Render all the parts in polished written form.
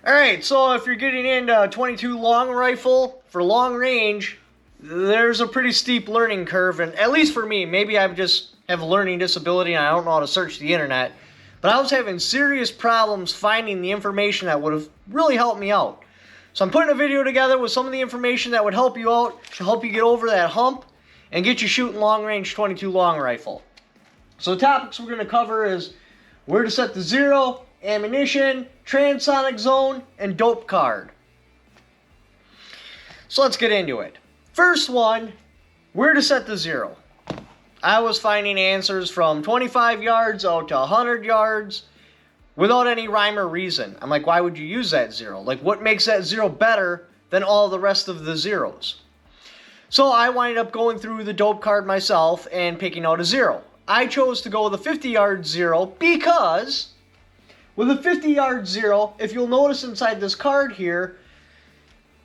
Alright, so if you're getting into 22 long rifle for long range, there's a pretty steep learning curve, and at least for me, maybe I just have a learning disability and I don't know how to search the internet, but I was having serious problems finding the information that would have really helped me out. So I'm putting a video together with some of the information that would help you out, to help you get over that hump, and get you shooting long range 22 long rifle. So the topics we're going to cover is where to set the zero, ammunition, transonic zone, and dope card. So let's get into it. First one, where to set the zero. I was finding answers from 25 yards out to 100 yards without any rhyme or reason. I'm like, why would you use that zero? Like, what makes that zero better than all the rest of the zeros? So I wind up going through the dope card myself and picking out a zero. I chose to go with a 50-yard zero because with a 50-yard zero, if you'll notice inside this card here,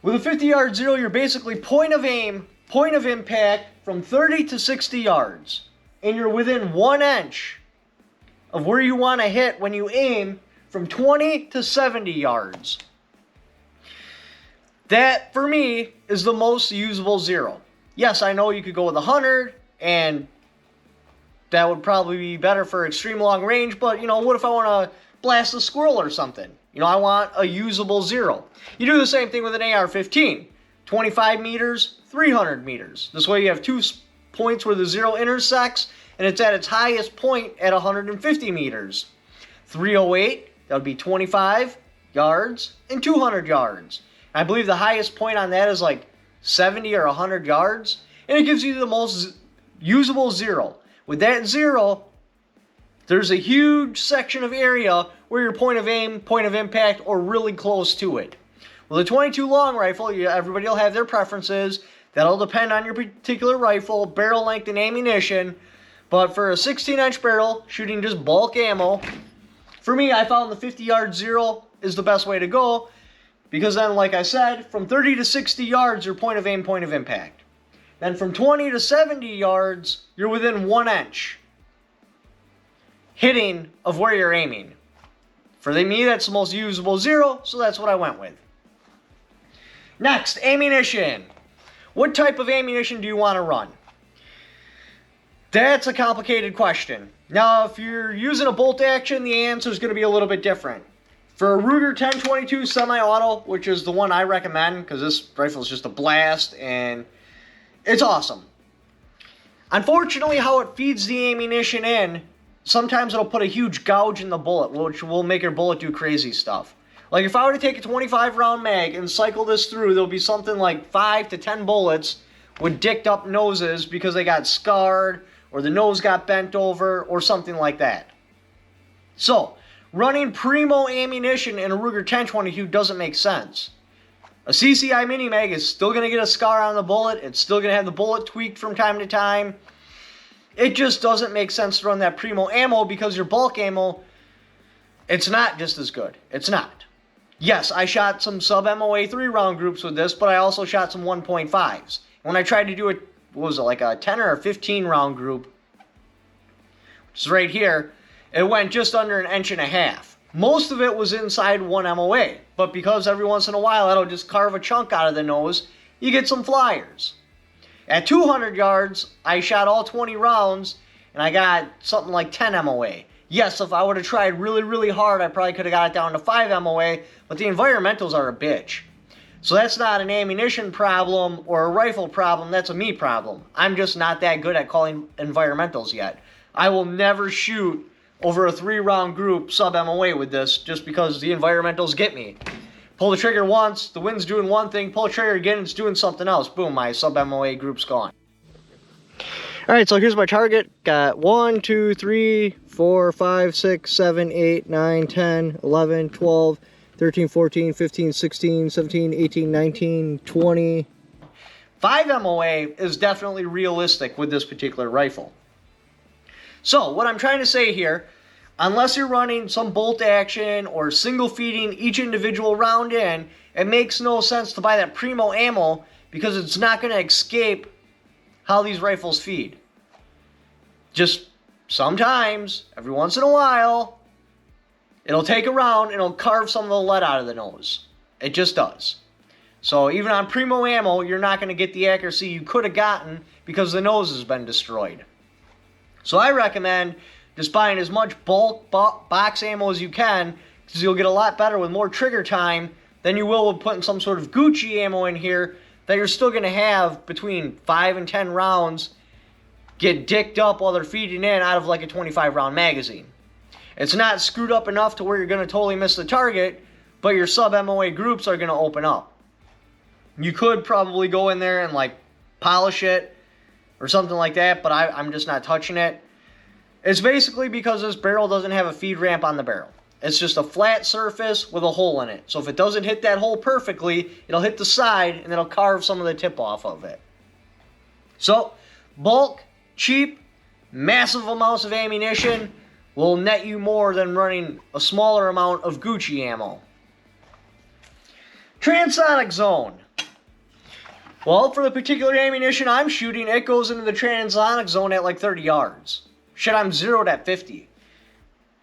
with a 50-yard zero, you're basically point of aim, point of impact from 30 to 60 yards. And you're within 1 inch of where you want to hit when you aim from 20 to 70 yards. That, for me, is the most usable zero. Yes, I know you could go with 100, and that would probably be better for extreme long range, but, you know, what if I want to blast a squirrel or something? You know, I want a usable zero. You do the same thing with an AR-15. 25 meters, 300 meters. This way you have 2 points where the zero intersects, and it's at its highest point at 150 meters. 308, that would be 25 yards and 200 yards. I believe the highest point on that is like 70 or 100 yards, and it gives you the most usable zero. With that zero, there's a huge section of area where your point of aim, point of impact, or really close to it. With a 22 long rifle, everybody will have their preferences. That'll depend on your particular rifle, barrel length, and ammunition. But for a 16-inch barrel, shooting just bulk ammo, for me, I found the 50-yard zero is the best way to go. Because then, like I said, from 30 to 60 yards, your point of aim, point of impact. Then from 20 to 70 yards, you're within 1 inch hitting of where you're aiming. For me, that's the most usable zero, so that's what I went with. Next, ammunition. What type of ammunition do you want to run? That's a complicated question. Now, if you're using a bolt action, the answer is going to be a little bit different. For a Ruger 1022 semi-auto, which is the one I recommend, because this rifle is just a blast, and it's awesome. Unfortunately, how it feeds the ammunition in, sometimes it'll put a huge gouge in the bullet, which will make your bullet do crazy stuff. Like if I were to take a 25 round mag and cycle this through, there'll be something like 5 to 10 bullets with dicked up noses because they got scarred, or the nose got bent over, or something like that. So, running primo ammunition in a Ruger 1022 doesn't make sense. A CCI mini mag is still going to get a scar on the bullet. It's still going to have the bullet tweaked from time to time. It just doesn't make sense to run that primo ammo because your bulk ammo, it's not just as good. It's not. Yes, I shot some sub-MOA 3-round groups with this, but I also shot some 1.5s. When I tried to do it, what was it, like a 10 or a 15-round group, which is right here, it went just under 1.5 inches. Most of it was inside 1 MOA, but because every once in a while it'll just carve a chunk out of the nose, you get some flyers. At 200 yards, I shot all 20 rounds, and I got something like 10 MOA. Yes, if I would have tried really, really hard, I probably could have got it down to 5 MOA, but the environmentals are a bitch. So that's not an ammunition problem or a rifle problem, that's a me problem. I'm just not that good at calling environmentals yet. I will never shoot over a 3-round group sub-MOA with this just because the environmentals get me. Pull the trigger once, the wind's doing one thing, pull the trigger again, it's doing something else. Boom, my sub-MOA group's gone. Alright, so here's my target. Got 1, 2, 3, 4, 5, 6, 7, 8, 9, 10, 11, 12, 13, 14, 15, 16, 17, 18, 19, 20. 5 MOA is definitely realistic with this particular rifle. So, what I'm trying to say here, unless you're running some bolt action or single feeding each individual round in, it makes no sense to buy that primo ammo because it's not going to escape how these rifles feed. Just sometimes, every once in a while, It'll take a round and it'll carve some of the lead out of the nose. It just does. So even on primo ammo, you're not going to get the accuracy you could have gotten because the nose has been destroyed. So I recommend just buying as much bulk box ammo as you can, because you'll get a lot better with more trigger time than you will with putting some sort of Gucci ammo in here that you're still going to have between 5 and 10 rounds get dicked up while they're feeding in out of like a 25 round magazine. It's not screwed up enough to where you're going to totally miss the target, but your sub-MOA groups are going to open up. You could probably go in there and like polish it or something like that, but I'm just not touching it. It's basically because this barrel doesn't have a feed ramp on the barrel. It's just a flat surface with a hole in it. So if it doesn't hit that hole perfectly, it'll hit the side and it'll carve some of the tip off of it. So, bulk, cheap, massive amounts of ammunition will net you more than running a smaller amount of Gucci ammo. Transonic zone. Well, for the particular ammunition I'm shooting, it goes into the transonic zone at like 30 yards. Shit, I'm zeroed at 50.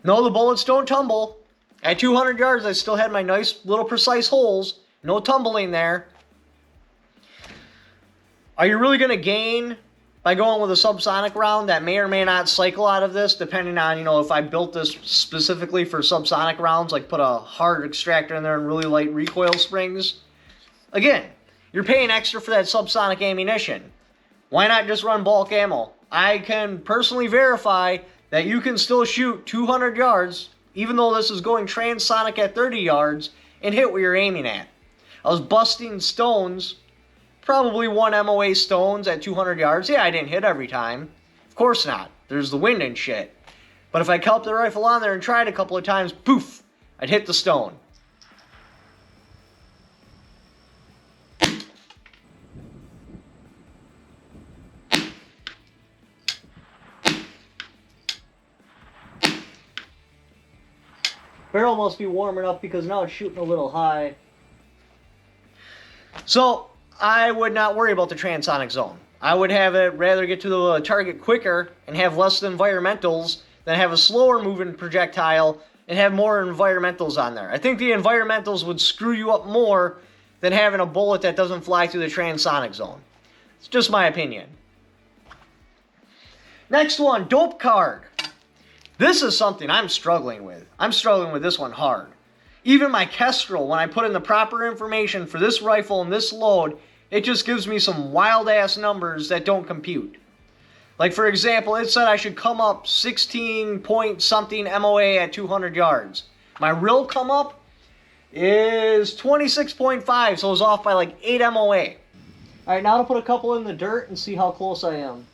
No, the bullets don't tumble. At 200 yards, I still had my nice little precise holes. No tumbling there. Are you really going to gain by going with a subsonic round that may or may not cycle out of this, depending on, if I built this specifically for subsonic rounds, like put a hard extractor in there and really light recoil springs? Again, you're paying extra for that subsonic ammunition. Why not just run bulk ammo? I can personally verify that you can still shoot 200 yards, even though this is going transonic at 30 yards, and hit what you're aiming at. I was busting stones, probably 1 MOA stones at 200 yards. Yeah, I didn't hit every time. Of course not. There's the wind and shit. But if I kept the rifle on there and tried a couple of times, poof, I'd hit the stone. Barrel must be warm enough because now it's shooting a little high. So, I would not worry about the transonic zone. I would have it rather get to the target quicker and have less environmentals than have a slower moving projectile and have more environmentals on there. I think the environmentals would screw you up more than having a bullet that doesn't fly through the transonic zone. It's just my opinion. Next one, dope card. This is something I'm struggling with. I'm struggling with this one hard. Even my Kestrel, when I put in the proper information for this rifle and this load, it just gives me some wild-ass numbers that don't compute. Like, for example, it said I should come up 16 point something MOA at 200 yards. My real come up is 26.5, so it was off by like 8 MOA. Alright, now to put a couple in the dirt and see how close I am.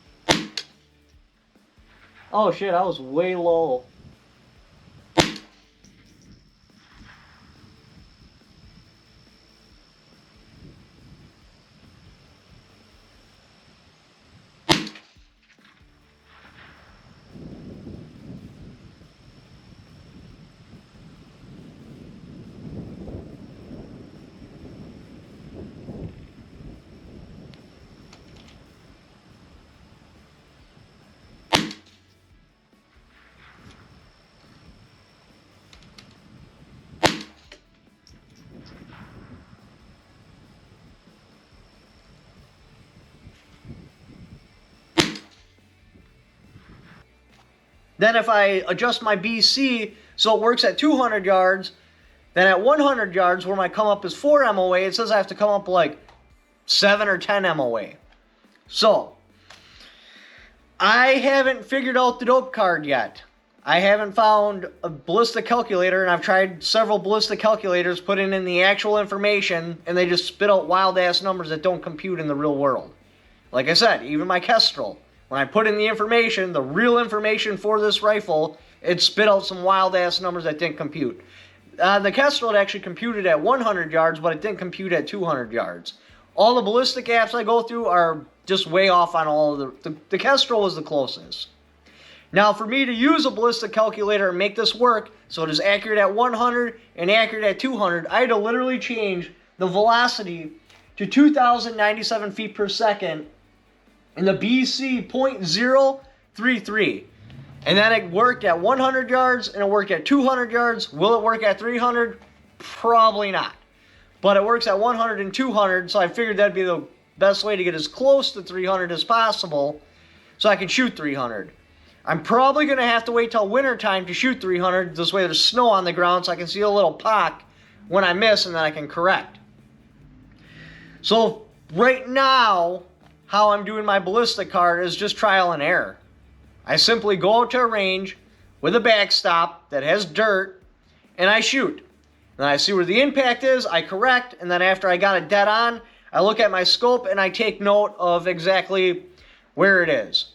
Oh shit, I was way low. Then if I adjust my BC so it works at 200 yards, then at 100 yards where my come up is 4 MOA, it says I have to come up like 7 or 10 MOA. So, I haven't figured out the dope card yet. I haven't found a ballistic calculator, and I've tried several ballistic calculators putting in the actual information, and they just spit out wild-ass numbers that don't compute in the real world. Like I said, even my Kestrel, when I put in the information, the real information for this rifle, it spit out some wild-ass numbers that didn't compute. The Kestrel had actually computed at 100 yards, but it didn't compute at 200 yards. All the ballistic apps I go through are just way off on all of the Kestrel was the closest. Now, for me to use a ballistic calculator and make this work, so it is accurate at 100 and accurate at 200, I had to literally change the velocity to 2,097 feet per second in the BC .033. And then it worked at 100 yards and it worked at 200 yards. Will it work at 300? Probably not. But it works at 100 and 200, so I figured that'd be the best way to get as close to 300 as possible so I can shoot 300. I'm probably going to have to wait till winter time to shoot 300. This way there's snow on the ground so I can see a little pock when I miss and then I can correct. So right now, how I'm doing my ballistic card is just trial and error. I simply go out to a range with a backstop that has dirt and I shoot. Then I see where the impact is, I correct, and then after I got it dead on, I look at my scope and I take note of exactly where it is.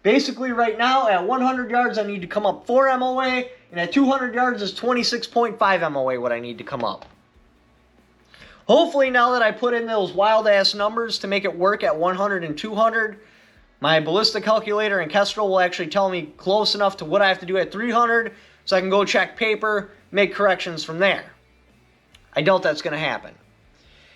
Basically right now at 100 yards I need to come up 4 MOA, and at 200 yards is 26.5 MOA what I need to come up. Hopefully now that I put in those wild ass numbers to make it work at 100 and 200, my ballistic calculator and Kestrel will actually tell me close enough to what I have to do at 300 so I can go check paper, make corrections from there. I doubt that's going to happen.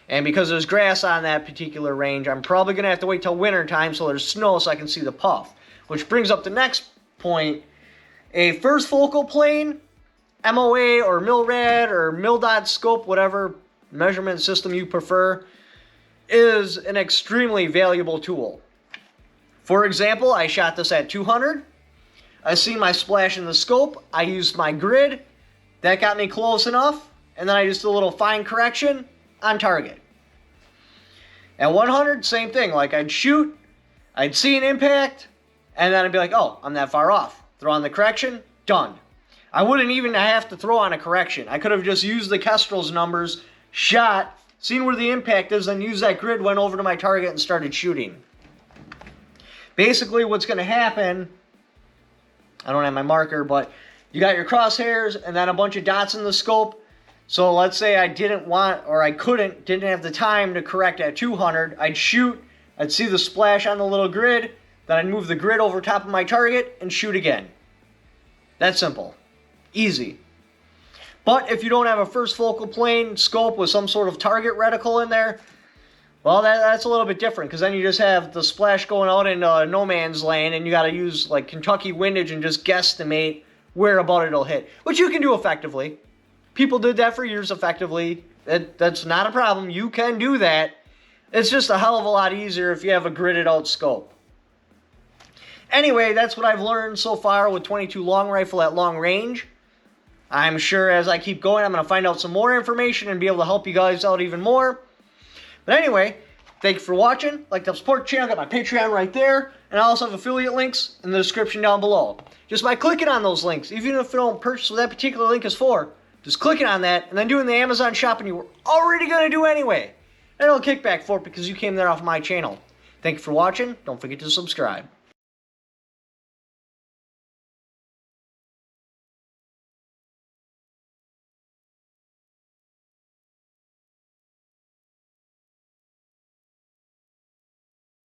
And because there's grass on that particular range, I'm probably going to have to wait till winter time so there's snow so I can see the puff. Which brings up the next point. A first focal plane, MOA or MILRAD or MILDOT scope, whatever measurement system you prefer, is an extremely valuable tool. For example, I shot this at 200. I seen my splash in the scope. I used my grid. That got me close enough. And then I just did a little fine correction on target. At 100, same thing. Like I'd shoot, I'd see an impact, and then I'd be like, oh, I'm that far off. Throw on the correction, done. I wouldn't even have to throw on a correction. I could have just used the Kestrel's numbers, shot, seen where the impact is, then used that grid, went over to my target, and started shooting. Basically, what's going to happen, I don't have my marker, but you got your crosshairs and then a bunch of dots in the scope. So let's say I didn't have the time to correct at 200. I'd shoot, I'd see the splash on the little grid, then I'd move the grid over top of my target and shoot again. That's simple. Easy. But if you don't have a first focal plane scope with some sort of target reticle in there, well, that's a little bit different, because then you just have the splash going out into no man's land and you got to use like Kentucky windage and just guesstimate where about it'll hit, which you can do effectively. People did that for years effectively. That's not a problem. You can do that. It's just a hell of a lot easier if you have a gridded out scope. Anyway, that's what I've learned so far with 22 long rifle at long range. I'm sure as I keep going, I'm going to find out some more information and be able to help you guys out even more. But anyway, thank you for watching. Like to support the channel, got my Patreon right there. And I also have affiliate links in the description down below. Just by clicking on those links, even if you don't purchase what that particular link is for, just clicking on that and then doing the Amazon shopping you were already going to do anyway. And it'll kick back for it because you came there off my channel. Thank you for watching. Don't forget to subscribe.